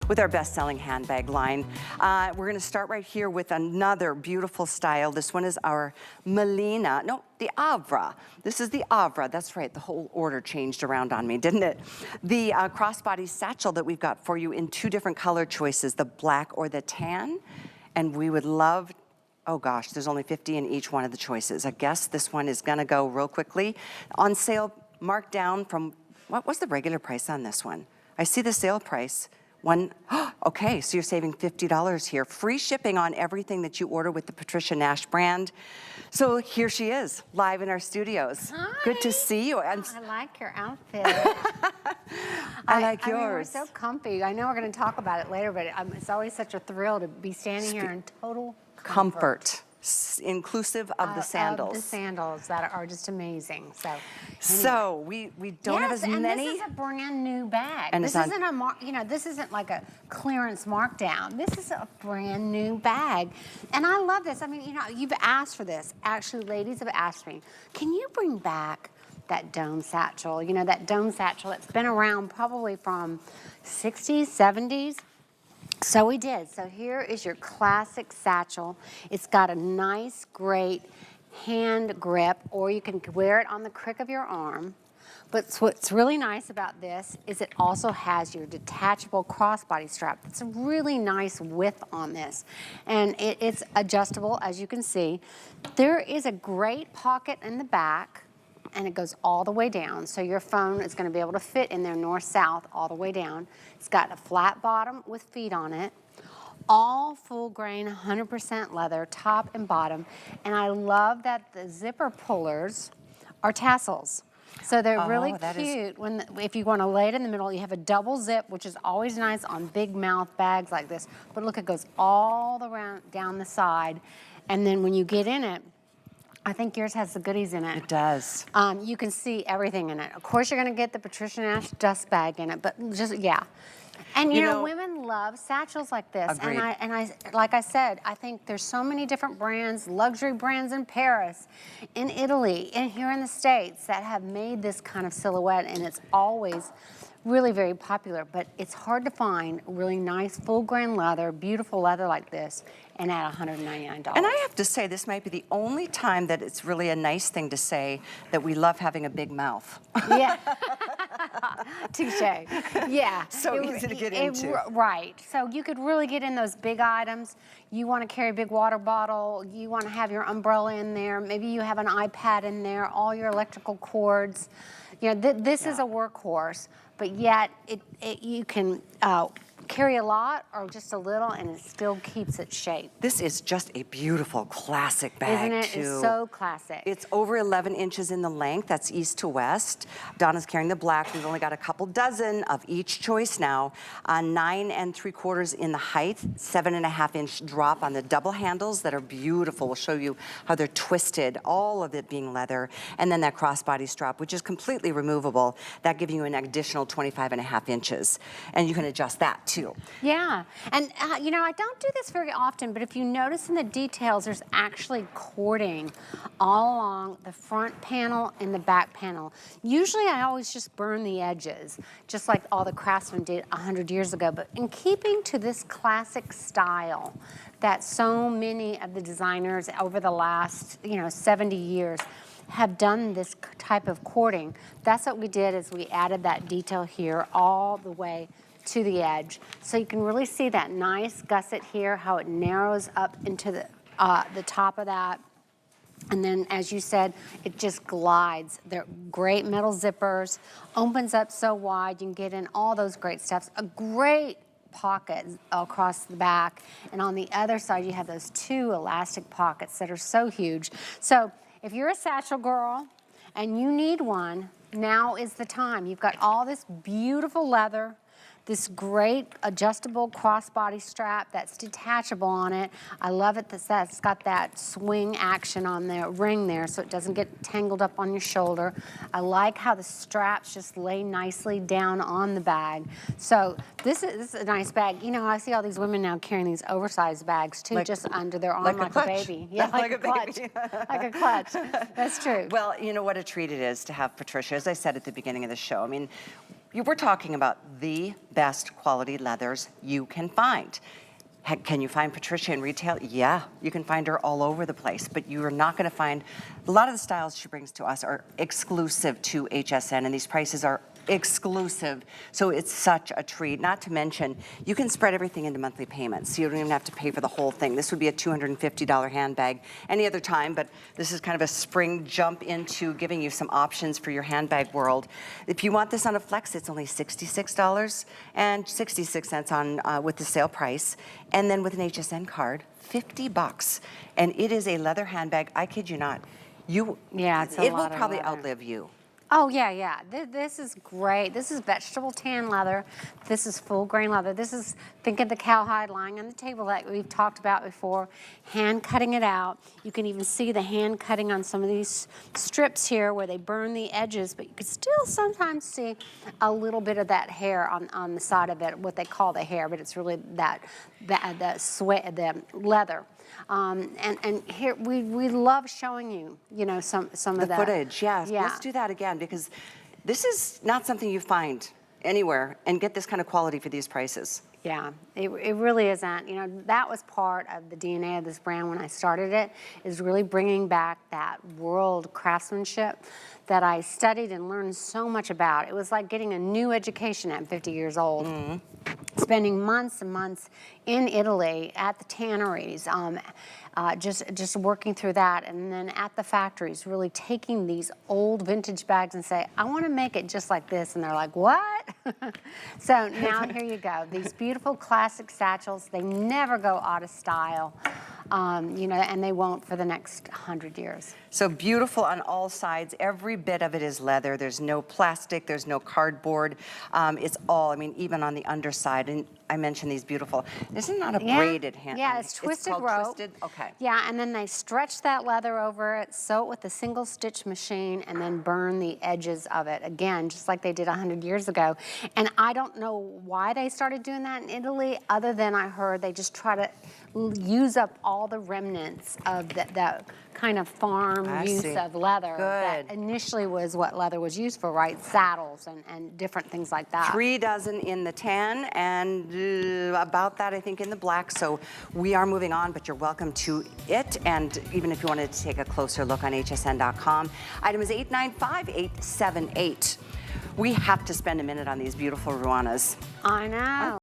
with our best-selling handbag line. We're gonna start right here with another beautiful style. This one is our Melina, no, the Avra. This is the Avra, that's right, the whole order changed around on me, didn't it? The crossbody satchel that we've got for you in two different color choices, the black or the tan. And we would love, oh gosh, there's only 50 in each one of the choices. I guess this one is gonna go real quickly. On sale, marked down from, what was the regular price on this one? I see the sale price. Okay, so you're saving $50 here. Free shipping on everything that you order with the Patricia Nash brand. So here she is, live in our studios. Hi. Good to see you. And I like your outfit. I like yours. I mean, we're so comfy. I know we're going to talk about it later, but it's always such a thrill to be standing here in total comfort. Inclusive of the sandals. Of the sandals that are just amazing. So we don't have as many. And this is a brand new bag. And this isn't this isn't like a clearance markdown. This is a brand new bag. And I love this. I mean, you've asked for this. Actually, ladies have asked me, can you bring back that dome satchel? That dome satchel that's been around probably from 60s, 70s. So we did. So here is your classic satchel. It's got a nice, great hand grip, or you can wear it on the crick of your arm. But what's really nice about this is it also has your detachable crossbody strap. It's a really nice width on this. And it's adjustable, as you can see. There is a great pocket in the back, and it goes all the way down. So your phone is gonna be able to fit in there north-south all the way down. It's got a flat bottom with feet on it, all full grain, 100% leather, top and bottom. And I love that the zipper pullers are tassels. So they're really cute. If you wanna lay it in the middle, you have a double zip, which is always nice on big mouth bags like this. But look, it goes all the way down the side. And then when you get in it, I think yours has the goodies in it. It does. You can see everything in it. Of course, you're gonna get the Patricia Nash dust bag in it, but just, yeah. And you know, women love satchels like this. Agreed. And I, like I said, I think there's so many different brands, luxury brands in Paris, in Italy, and here in the States that have made this kind of silhouette, and it's always really very popular, but it's hard to find really nice full grain leather, beautiful leather like this, and at $199. And I have to say, this might be the only time that it's really a nice thing to say that we love having a big mouth. Yeah. Touche. Yeah. So easy to get into. Right. So you could really get in those big items. You want to carry a big water bottle. You want to have your umbrella in there. Maybe you have an iPad in there, all your electrical cords. This is a workhorse, but yet you can carry a lot or just a little, and it still keeps its shape. This is just a beautiful classic bag, isn't it? too. It's so classic. It's over 11 inches in the length. That's east to west. Donna's carrying the black. We've only got a couple dozen of each choice now. 9 3/4 in the height, 7.5 inch drop on the double handles that are beautiful. We'll show you how they're twisted, all of it being leather. And then that crossbody strap, which is completely removable. That gives you an additional 25.5 inches. And you can adjust that, too. Yeah, and I don't do this very often, but if you notice in the details, there's actually cording all along the front panel and the back panel. Usually I always just burn the edges, just like all the craftsmen did 100 years ago, but in keeping to this classic style that so many of the designers over the last 70 years have done this type of cording. That's what we did, is we added that detail here all the way to the edge. So you can really see that nice gusset here, how it narrows up into the top of that. And then, as you said, it just glides. They're great metal zippers, opens up so wide, you can get in all those great stuffs. A great pocket across the back. And on the other side, you have those two elastic pockets that are so huge. So if you're a satchel girl and you need one, now is the time. You've got all this beautiful leather, this great adjustable crossbody strap that's detachable on it. I love it that's got that swing action on the ring there so it doesn't get tangled up on your shoulder. I like how the straps just lay nicely down on the bag. So this is a nice bag. I see all these women now carrying these oversized bags too, just under their arm like a baby. Yeah, like a clutch. Like a clutch. That's true. Well, you know what a treat it is to have Patricia. As I said at the beginning of the show, I mean, we're talking about the best quality leathers you can find. Heck, can you find Patricia in retail? Yeah, you can find her all over the place, but you are not gonna find, a lot of the styles she brings to us are exclusive to HSN, and these prices are exclusive, so it's such a treat. Not to mention, you can spread everything into monthly payments, so you don't even have to pay for the whole thing. This would be a $250 handbag any other time, but this is kind of a spring jump into giving you some options for your handbag world. If you want this on a flex, it's only $66 and 66 cents on with the sale price, and then with an HSN card, $50. And it is a leather handbag, I kid you not. Yeah, it's a it lot will of probably leather. outlive you. Oh, yeah, yeah. This is great. This is vegetable tan leather. This is full grain leather. This is, think of the cowhide lying on the table that we've talked about before, hand cutting it out. You can even see the hand cutting on some of these strips here where they burn the edges, but you can still sometimes see a little bit of that hair on the side of it, what they call the hair, but it's really the leather. And here we love showing you, some of The footage, yes. Yeah. Let's do that again, because this is not something you find anywhere and get this kind of quality for these prices. Yeah, it really isn't. That was part of the DNA of this brand when I started it, is really bringing back that world craftsmanship that I studied and learned so much about. It was like getting a new education at 50 years old. Mm-hmm. Spending months and months in Italy at the tanneries, just working through that, and then at the factories, really taking these old vintage bags and say, I want to make it just like this, and they're like, what? So now here you go, these beautiful classic satchels. They never go out of style, and they won't for the next 100 years. So beautiful on all sides. Every bit of it is leather. There's no plastic. There's no cardboard. It's all, even on the underside. And I mentioned these beautiful. This is not a braided hand. Yeah, it's twisted rope. Twisted? Okay. Yeah, and then they stretch that leather over it, sew it with a single stitch machine, and then burn the edges of it. Again, just like they did 100 years ago. And I don't know why they started doing that in Italy, other than I heard they just try to use up all the remnants of that kind of farm use of leather. Good. That initially was what leather was used for, right? Saddles and different things like that. 3 dozen in the tan and about that, I think, in the black. So we are moving on, but you're welcome to it. And even if you wanted to take a closer look on hsn.com, item is 895878. We have to spend a minute on these beautiful Ruanas. I know.